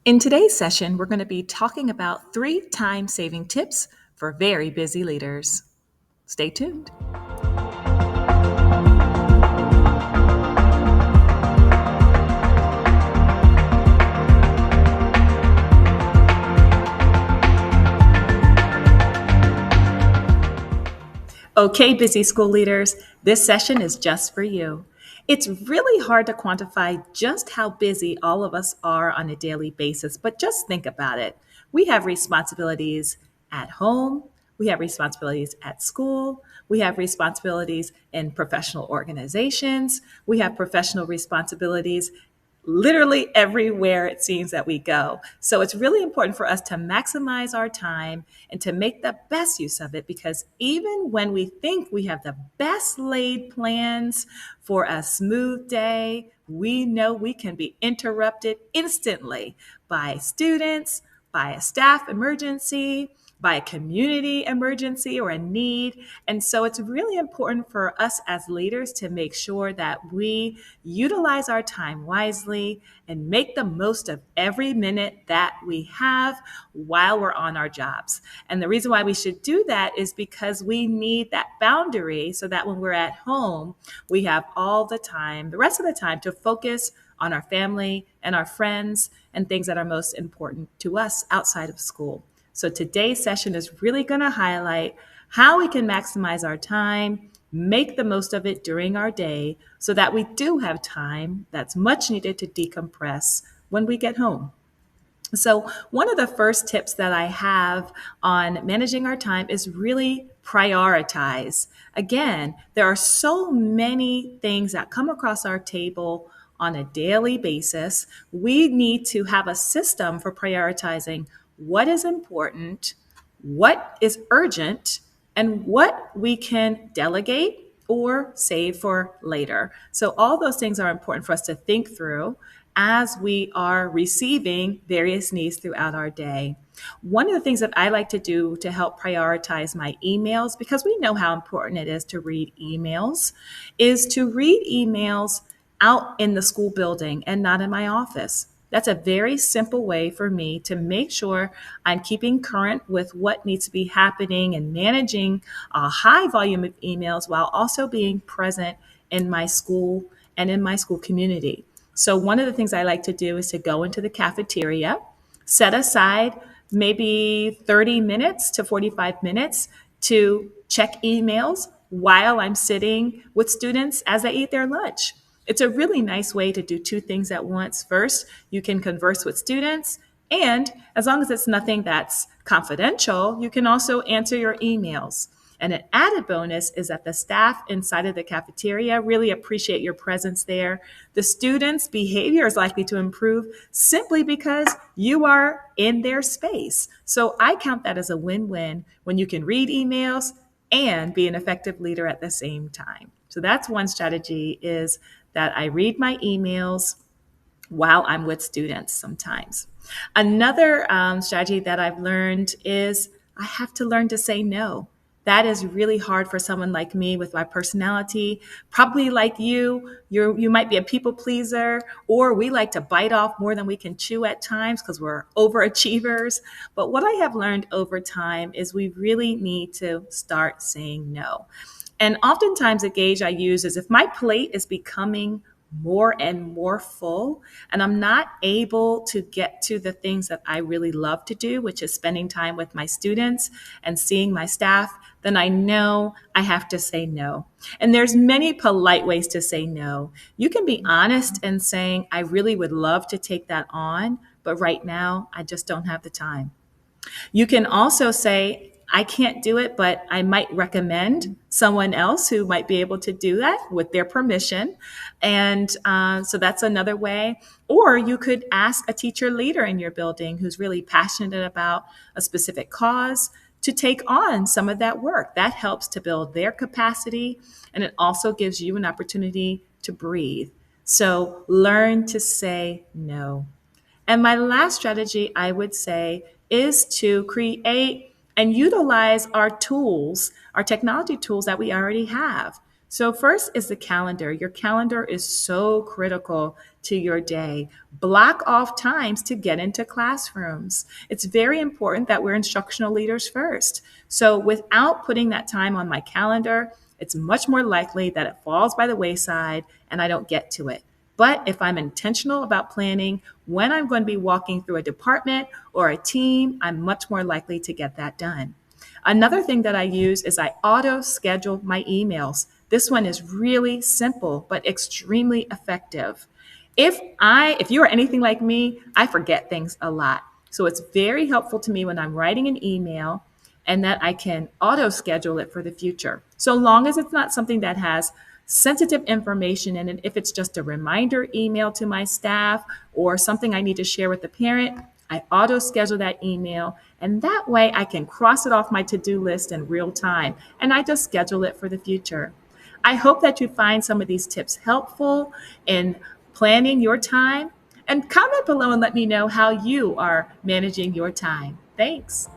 In today's session, we're going to be talking about 3 time-saving tips for very busy leaders. Stay tuned. Okay, busy school leaders, this session is just for you. It's really hard to quantify just how busy all of us are on a daily basis, but just think about it. We have responsibilities at home, we have responsibilities at school, we have responsibilities in professional organizations, we have professional responsibilities literally everywhere it seems that we go. So it's really important for us to maximize our time and to make the best use of it, because even when we think we have the best laid plans for a smooth day, we know we can be interrupted instantly by students, by a staff emergency, by a community emergency or a need. And so it's really important for us as leaders to make sure that we utilize our time wisely and make the most of every minute that we have while we're on our jobs. And the reason why we should do that is because we need that boundary so that when we're at home, we have all the time, the rest of the time, to focus on our family and our friends and things that are most important to us outside of school. So today's session is really going to highlight how we can maximize our time, make the most of it during our day so that we do have time that's much needed to decompress when we get home. So, one of the first tips that I have on managing our time is really prioritize. Again, there are so many things that come across our table on a daily basis. We need to have a system for prioritizing what is important, what is urgent, and what we can delegate or save for later. So, all those things are important for us to think through as we are receiving various needs throughout our day. One of the things that I like to do to help prioritize my emails, because we know how important it is to read emails, is to read emails out in the school building and not in my office. That's a very simple way for me to make sure I'm keeping current with what needs to be happening and managing a high volume of emails while also being present in my school and in my school community. So one of the things I like to do is to go into the cafeteria, set aside maybe 30 minutes to 45 minutes to check emails while I'm sitting with students as they eat their lunch. It's a really nice way to do two things at once. First, you can converse with students, and as long as it's nothing that's confidential, you can also answer your emails. And an added bonus is that the staff inside of the cafeteria really appreciate your presence there. The students' behavior is likely to improve simply because you are in their space. So I count that as a win-win when you can read emails and be an effective leader at the same time. So that's one strategy, is that I read my emails while I'm with students sometimes. Another strategy that I've learned is I have to learn to say no. That is really hard for someone like me with my personality. Probably like you might be a people pleaser, or we like to bite off more than we can chew at times because we're overachievers. But what I have learned over time is we really need to start saying no. And oftentimes, a gauge I use is if my plate is becoming more and more full, and I'm not able to get to the things that I really love to do, which is spending time with my students and seeing my staff, then I know I have to say no. And there's many polite ways to say no. You can be honest in saying, I really would love to take that on, but right now I just don't have the time. You can also say, I can't do it, but I might recommend someone else who might be able to do that with their permission. And so that's another way. Or you could ask a teacher leader in your building who's really passionate about a specific cause to take on some of that work. That helps to build their capacity, and it also gives you an opportunity to breathe. So learn to say no. And my last strategy, I would say, is to create and utilize our tools, our technology tools that we already have. So, first is the calendar. Your calendar is so critical to your day. Block off times to get into classrooms. It's very important that we're instructional leaders first. So, without putting that time on my calendar, it's much more likely that it falls by the wayside and I don't get to it. But if I'm intentional about planning when I'm going to be walking through a department or a team, I'm much more likely to get that done. Another thing that I use is I auto schedule my emails. This one is really simple but extremely effective. If you are anything like me, I forget things a lot. So it's very helpful to me when I'm writing an email and that I can auto schedule it for the future. So long as it's not something that has sensitive information in it, if it's just a reminder email to my staff or something I need to share with the parent, I auto schedule that email. And that way I can cross it off my to do list in real time and I just schedule it for the future. I hope that you find some of these tips helpful in planning your time. And comment below and let me know how you are managing your time. Thanks.